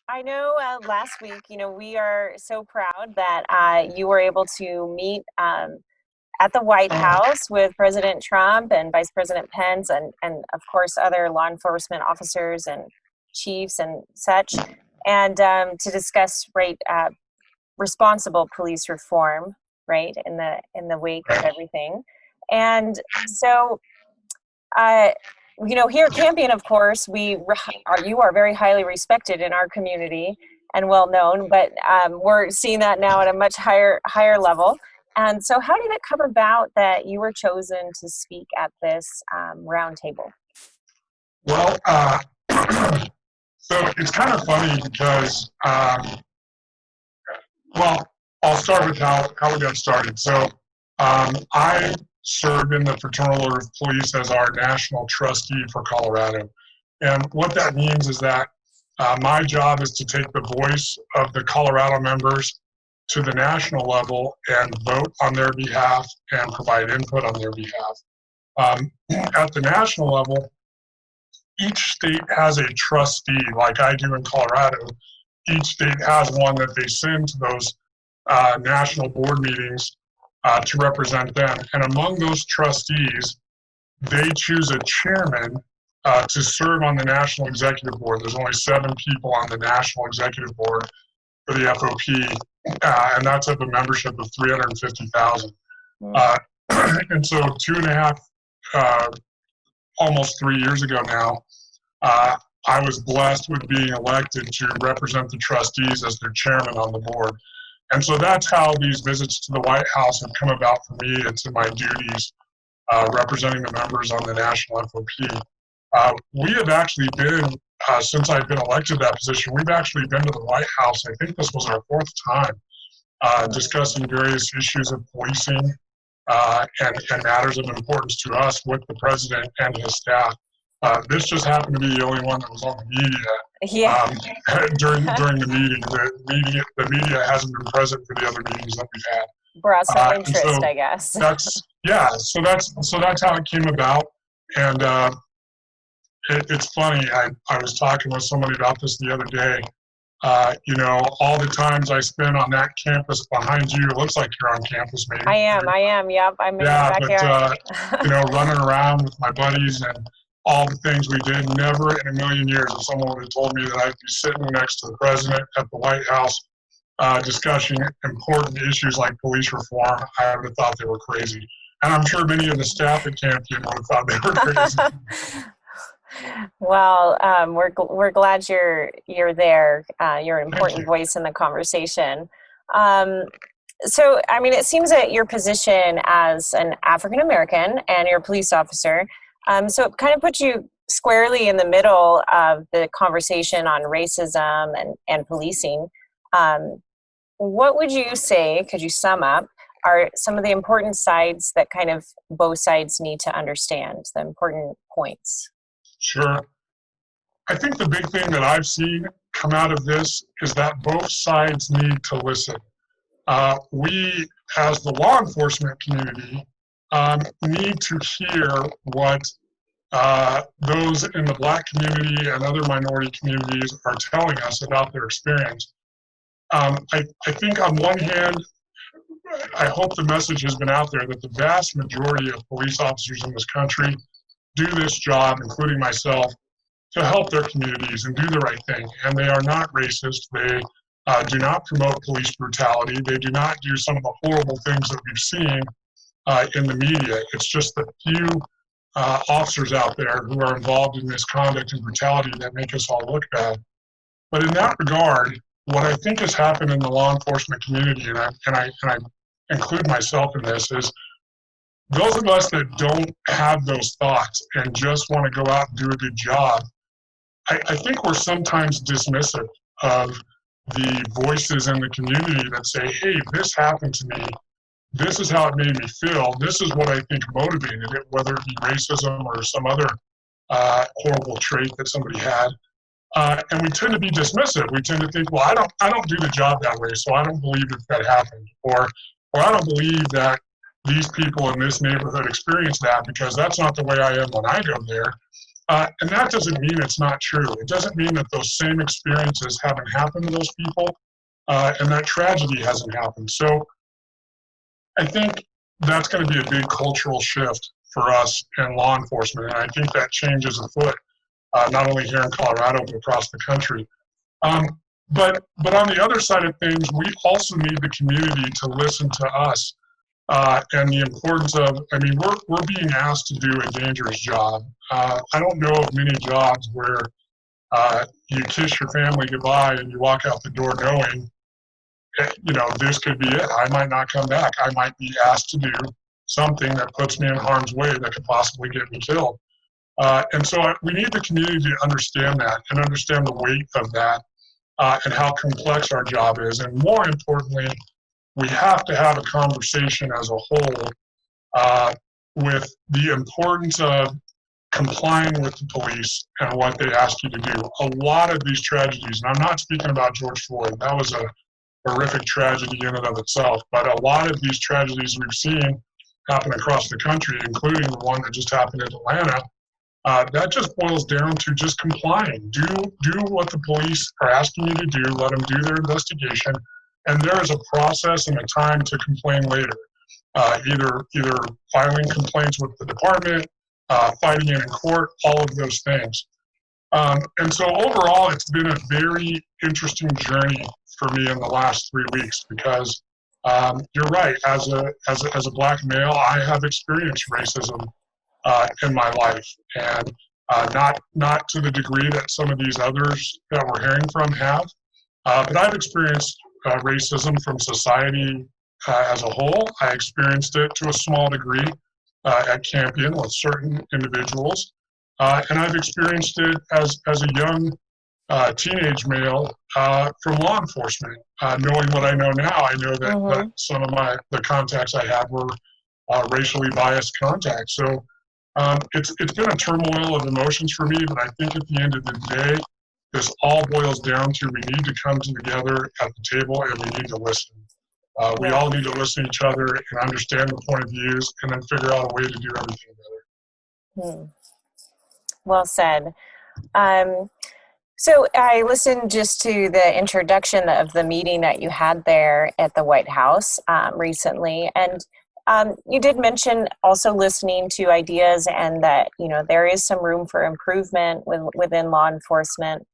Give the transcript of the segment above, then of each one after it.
I know last week, we are so proud that you were able to meet at the White House with President Trump and Vice President Pence and of course, other law enforcement officers and chiefs and such, and to discuss responsible police reform, right, in the wake of everything. And so, uh, here at Campion, of course, you are very highly respected in our community and well known, but we're seeing that now at a much higher level. And so, how did it come about that you were chosen to speak at this roundtable? Well, so it's kind of funny because, well, I'll start with how we got started. So I served in the Fraternal Order of Police as our national trustee for Colorado. And what that means is that my job is to take the voice of the Colorado members to the national level and vote on their behalf and provide input on their behalf. At the national level, each state has a trustee, like I do in Colorado. Each state has one that they send to those national board meetings to represent them. And among those trustees, they choose a chairman to serve on the National Executive Board. There's only 7 people on the National Executive Board for the FOP, and that's of a membership of 350,000. And so 2.5, almost 3 years ago now, I was blessed with being elected to represent the trustees as their chairman on the board. And so that's how these visits to the White House have come about for me. It's in my duties representing the members on the National FOP. We have actually been, since I've been elected to that position, we've actually been to the White House. I think this was our 4th time discussing various issues of policing and matters of importance to us with the president and his staff. This just happened to be the only one that was on the media during the meeting. The media hasn't been present for the other meetings that we've had. Brought some interest, I guess. So that's how it came about. And it's funny. I was talking with somebody about this the other day. All the times I spend on that campus behind you, it looks like you're on campus, maybe. I am. Yep, I'm in the backyard. But running around with my buddies and all the things we did, never in a million years if someone would have told me that I'd be sitting next to the president at the White House discussing important issues like police reform. I would have thought they were crazy. And I'm sure many of the staff at Campion would have thought they were crazy. Well, we're glad you're there. You're an important voice in the conversation. So, I mean, it seems that your position as an African American and you're a police officer, so it kind of puts you squarely in the middle of the conversation on racism and policing. What would you say, could you sum up, are some of the important sides that kind of both sides need to understand, the important points? Sure. I think the big thing that I've seen come out of this is that both sides need to listen. We, as the law enforcement community, need to hear what those in the Black community and other minority communities are telling us about their experience. I think on one hand, I hope the message has been out there that the vast majority of police officers in this country do this job, including myself, to help their communities and do the right thing. And they are not racist. They do not promote police brutality. They do not do some of the horrible things that we've seen in the media. It's just the few officers out there who are involved in misconduct and brutality that make us all look bad. But in that regard, what I think has happened in the law enforcement community, and I include myself in this, is those of us that don't have those thoughts and just want to go out and do a good job, I think we're sometimes dismissive of the voices in the community that say, hey, this happened to me. This is how it made me feel. This is what I think motivated it, whether it be racism or some other horrible trait that somebody had. And we tend to be dismissive. We tend to think, well, I don't do the job that way, so I don't believe that happened. Or I don't believe that these people in this neighborhood experience that because that's not the way I am when I go there. And that doesn't mean it's not true. It doesn't mean that those same experiences haven't happened to those people, and that tragedy hasn't happened. So I think that's going to be a big cultural shift for us in law enforcement, and I think that change is afoot, not only here in Colorado, but across the country. Um, but on the other side of things, we also need the community to listen to us, and the importance of, I mean, we're being asked to do a dangerous job. I don't know of many jobs where you kiss your family goodbye and you walk out the door knowing, you know, this could be it. I might not come back. I might be asked to do something that puts me in harm's way that could possibly get me killed. And so we need the community to understand that and understand the weight of that, and how complex our job is. And more importantly, we have to have a conversation as a whole, with the importance of complying with the police and what they ask you to do. A lot of these tragedies, and I'm not speaking about George Floyd, that was a horrific tragedy in and of itself, but a lot of these tragedies we've seen happen across the country, including the one that just happened in Atlanta, that just boils down to just complying. Do what the police are asking you to do. Let them do their investigation, and there is a process and a time to complain later. Either filing complaints with the department, fighting it in court, all of those things. And so overall, it's been a very interesting journey for me in the last 3 weeks because you're right. As a black male, I have experienced racism in my life, and not to the degree that some of these others that we're hearing from have. But I've experienced racism from society as a whole. I experienced it to a small degree at Campion with certain individuals, and I've experienced it as a young teenage male from law enforcement. Knowing what I know now, I know that, that some of the contacts I had were racially biased contacts. So it's been a turmoil of emotions for me, but I think at the end of the day, this all boils down to we need to come together at the table and we need to listen. We all need to listen to each other and understand the point of views and then figure out a way to do everything better. Well said. So I listened just to the introduction of the meeting that you had there at the White House recently, and you did mention also listening to ideas and that, you know, there is some room for improvement within law enforcement.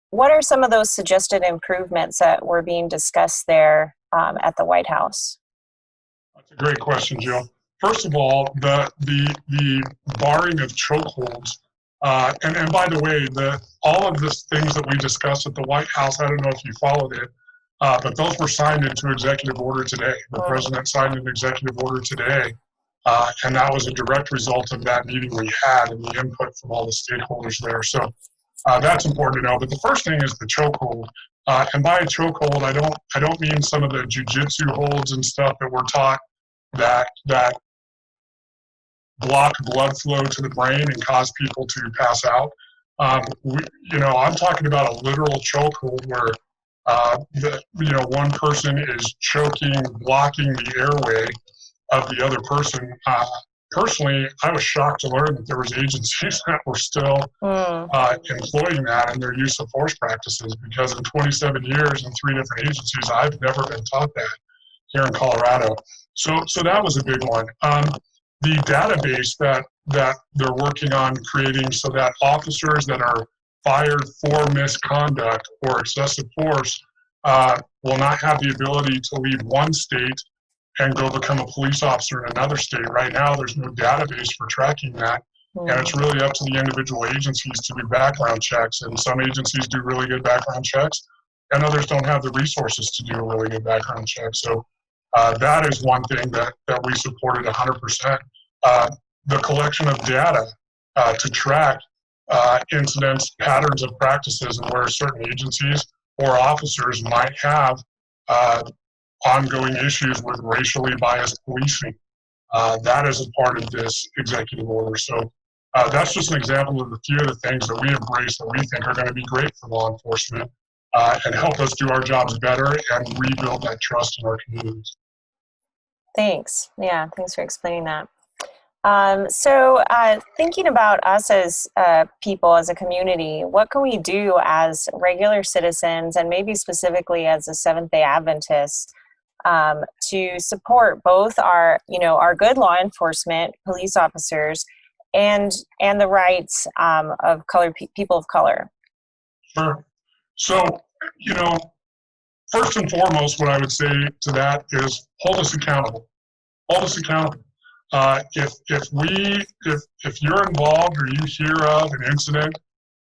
What are some of those suggested improvements that were being discussed there at the White House? That's a great question, Jill. First of all, the barring of chokeholds, and by the way, all of the things that we discussed at the White House, I don't know if you followed it, but those were signed into executive order today. The president signed an executive order today, and that was a direct result of that meeting we had and the input from all the stakeholders there. So that's important to know. But the first thing is the chokehold. And by a chokehold, I don't mean some of the jujitsu holds and stuff that we're taught that block blood flow to the brain and cause people to pass out. I'm talking about a literal chokehold where one person is choking, blocking the airway of the other person. Personally, I was shocked to learn that there was agencies that were still employing that in their use of force practices, because in 27 years in 3 different agencies, I've never been taught that here in Colorado. So that was a big one. The database that they're working on creating so that officers that are fired for misconduct or excessive force will not have the ability to leave one state and go become a police officer in another state. Right now, there's no database for tracking that, and it's really up to the individual agencies to do background checks, and some agencies do really good background checks, and others don't have the resources to do a really good background check. So that is one thing that we supported 100%. The collection of data to track incidents, patterns of practices, and where certain agencies or officers might have ongoing issues with racially biased policing. That is a part of this executive order. So that's just an example of a few of the things that we embrace that we think are going to be great for law enforcement and help us do our jobs better and rebuild that trust in our communities. Thanks. Yeah, thanks for explaining that. Thinking about us as people, as a community, what can we do as regular citizens, and maybe specifically as a Seventh-day Adventists, to support both our good law enforcement, police officers, and the rights of people of color? Sure. So, you know, first and foremost, what I would say to that is hold us accountable. Hold us accountable. If you're involved or you hear of an incident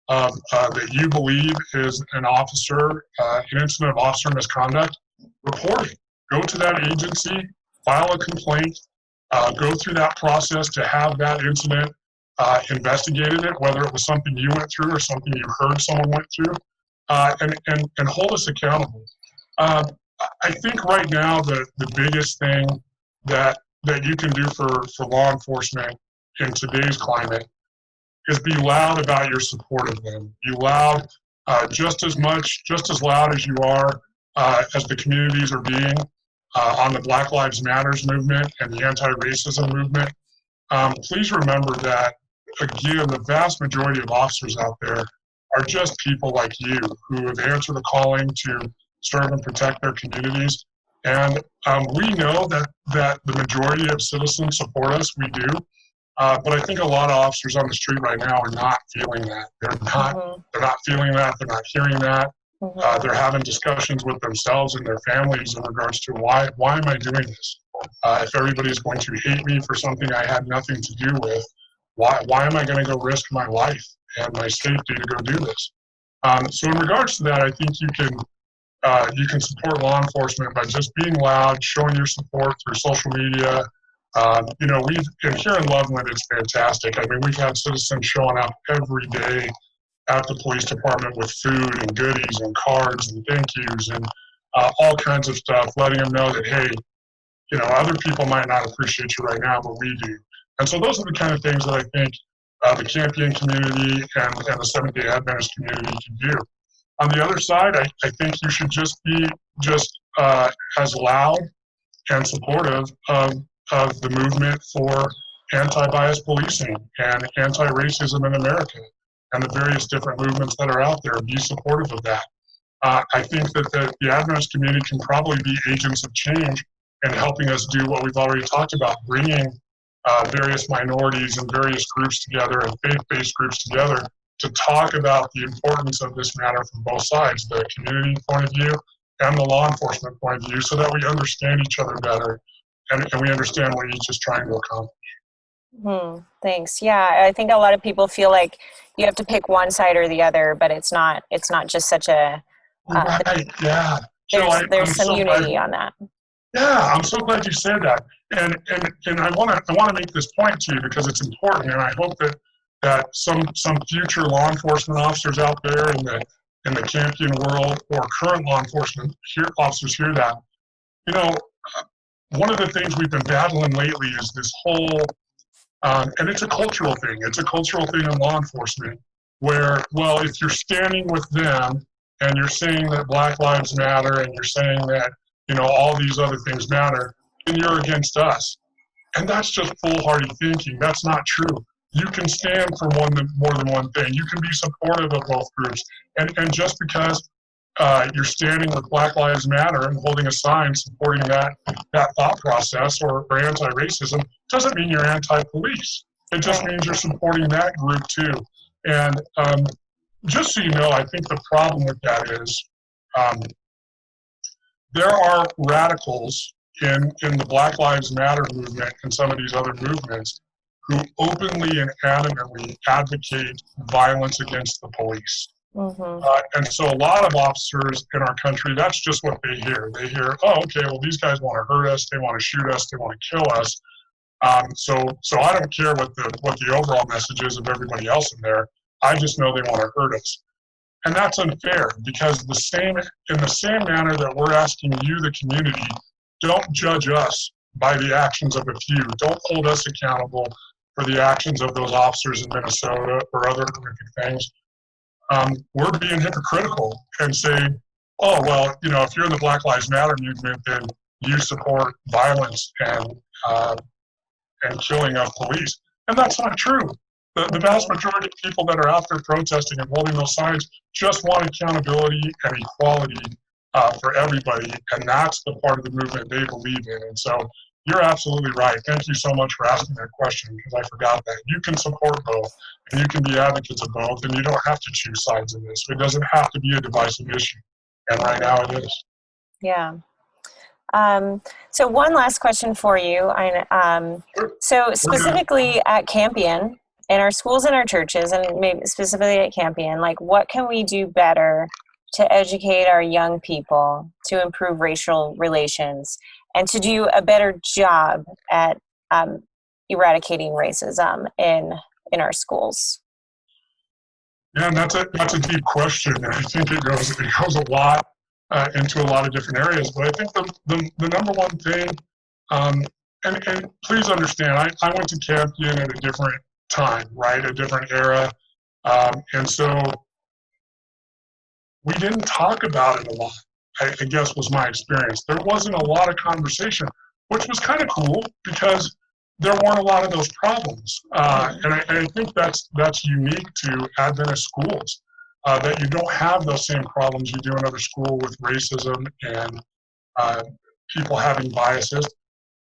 that you believe is an incident of officer misconduct, report it. Go to that agency, file a complaint, go through that process to have that incident investigated, whether it was something you went through or something you heard someone went through, and hold us accountable. I think right now the biggest thing that you can do for law enforcement in today's climate is be loud about your support of them. Be loud, just as loud as you are as the communities are being on the Black Lives Matters movement and the anti-racism movement. Please remember that, again, the vast majority of officers out there are just people like you who have answered the calling to serve and protect their communities. And we know that the majority of citizens support us. We do. But I think a lot of officers on the street right now are not feeling that. They're not feeling that. They're not hearing that. They're having discussions with themselves and their families in regards to why am I doing this? If everybody's going to hate me for something I had nothing to do with, why am I going to go risk my life and my safety to go do this? So in regards to that, I think you can support law enforcement by just being loud, showing your support through social media. Here in Loveland, it's fantastic. I mean, we've had citizens showing up every day at the police department with food and goodies and cards and thank yous and all kinds of stuff, letting them know that, hey, other people might not appreciate you right now, but we do. And so those are the kind of things that I think the Campion community and the Seventh-day Adventist community can do. On the other side, I think you should just be as loud and supportive of the movement for anti-bias policing and anti-racism in America and the various different movements that are out there. Be supportive of that. I think that the Adventist community can probably be agents of change in helping us do what we've already talked about, bringing various minorities and various groups together and faith-based groups together to talk about the importance of this matter from both sides, the community point of view and the law enforcement point of view, so that we understand each other better and we understand what each is trying to accomplish. Thanks. Yeah, I think a lot of people feel like you have to pick one side or the other, but it's not just such a right. Yeah. There's some unity on that. Yeah, I'm so glad you said that, and I want to make this point to you because it's important, and I hope that some future law enforcement officers out there in the Campion world or current law enforcement officers hear that. One of the things we've been battling lately is this whole, and it's a cultural thing. It's a cultural thing in law enforcement where, well, if you're standing with them and you're saying that Black Lives Matter and you're saying that all these other things matter, then you're against us. And that's just foolhardy thinking. That's not true. You can stand for more than one thing. You can be supportive of both groups. And just because you're standing with Black Lives Matter and holding a sign supporting that thought process or anti-racism doesn't mean you're anti-police. It just means you're supporting that group too. And just so you know, I think the problem with that is there are radicals in the Black Lives Matter movement and some of these other movements who openly and adamantly advocate violence against the police. And so a lot of officers in our country, that's just what they hear. They hear, oh, okay, well, these guys want to hurt us, they want to shoot us, they want to kill us. So I don't care what the overall message is of everybody else in there. I just know they want to hurt us. And that's unfair because in the same manner that we're asking you, the community, don't judge us by the actions of a few. Don't hold us accountable for the actions of those officers in Minnesota or other horrific things. We're being hypocritical and saying, oh, well, if you're in the Black Lives Matter movement, then you support violence and killing of police. And that's not true. The vast majority of people that are out there protesting and holding those signs just want accountability and equality for everybody, and that's the part of the movement they believe in. And so you're absolutely right. Thank you so much for asking that question, because I forgot that. You can support both, and you can be advocates of both, and you don't have to choose sides in this. It doesn't have to be a divisive issue, and right now it is. Yeah. So one last question for you. So specifically at Campion, in our schools and our churches, and maybe specifically at Campion, like what can we do better to educate our young people to improve racial relations and to do a better job at eradicating racism in our schools? Yeah, and that's a deep question, and I think it goes a lot into a lot of different areas. But I think the number one thing, and please understand, I went to Campion at a different time, right, a different era, and so we didn't talk about it a lot. I guess was my experience. There wasn't a lot of conversation, which was kind of cool because there weren't a lot of those problems, and I think that's unique to Adventist schools, that you don't have those same problems you do in other school with racism and people having biases,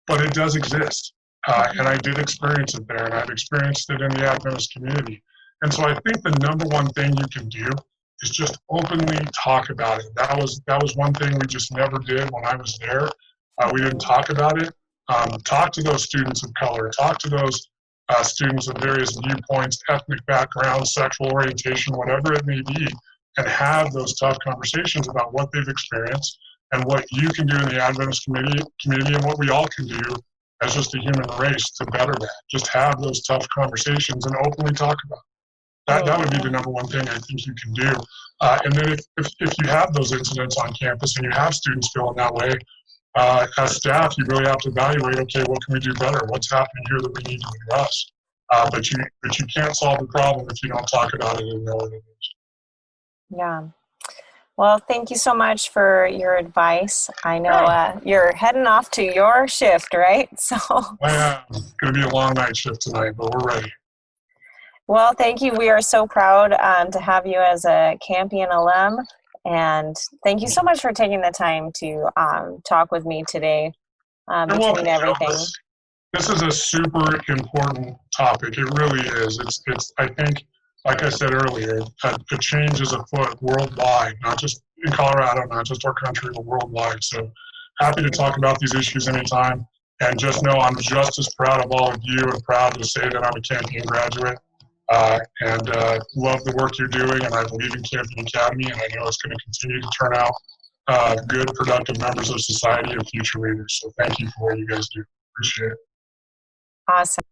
but it does exist, and I did experience it there, and I've experienced it in the Adventist community. And so I think the number one thing you can do is just openly talk about it. That was one thing we just never did when I was there. We didn't talk about it. Talk to those students of color. Talk to those students of various viewpoints, ethnic backgrounds, sexual orientation, whatever it may be, and have those tough conversations about what they've experienced and what you can do in the Adventist community and what we all can do as just a human race to better that. Just have those tough conversations and openly talk about it. That would be the number one thing I think you can do. And then if you have those incidents on campus and you have students feeling that way, as staff, you really have to evaluate, okay, what can we do better? What's happening here that we need to address? But you can't solve the problem if you don't talk about it and know what it is. Yeah. Well, thank you so much for your advice. I know you're heading off to your shift, right? So It's going to be a long night shift tonight, but we're ready. Well, thank you. We are so proud to have you as a Campion alum. And thank you so much for taking the time to talk with me today between everything. This is a super important topic. It really is. It's I think, like I said earlier, a change is afoot worldwide, not just in Colorado, not just our country, but worldwide. So happy to talk about these issues anytime. And just know I'm just as proud of all of you and proud to say that I'm a Campion graduate. And love the work you're doing, and I believe in Campion Academy, and I know it's going to continue to turn out good, productive members of society and future leaders. So thank you for what you guys do. Appreciate it. Awesome.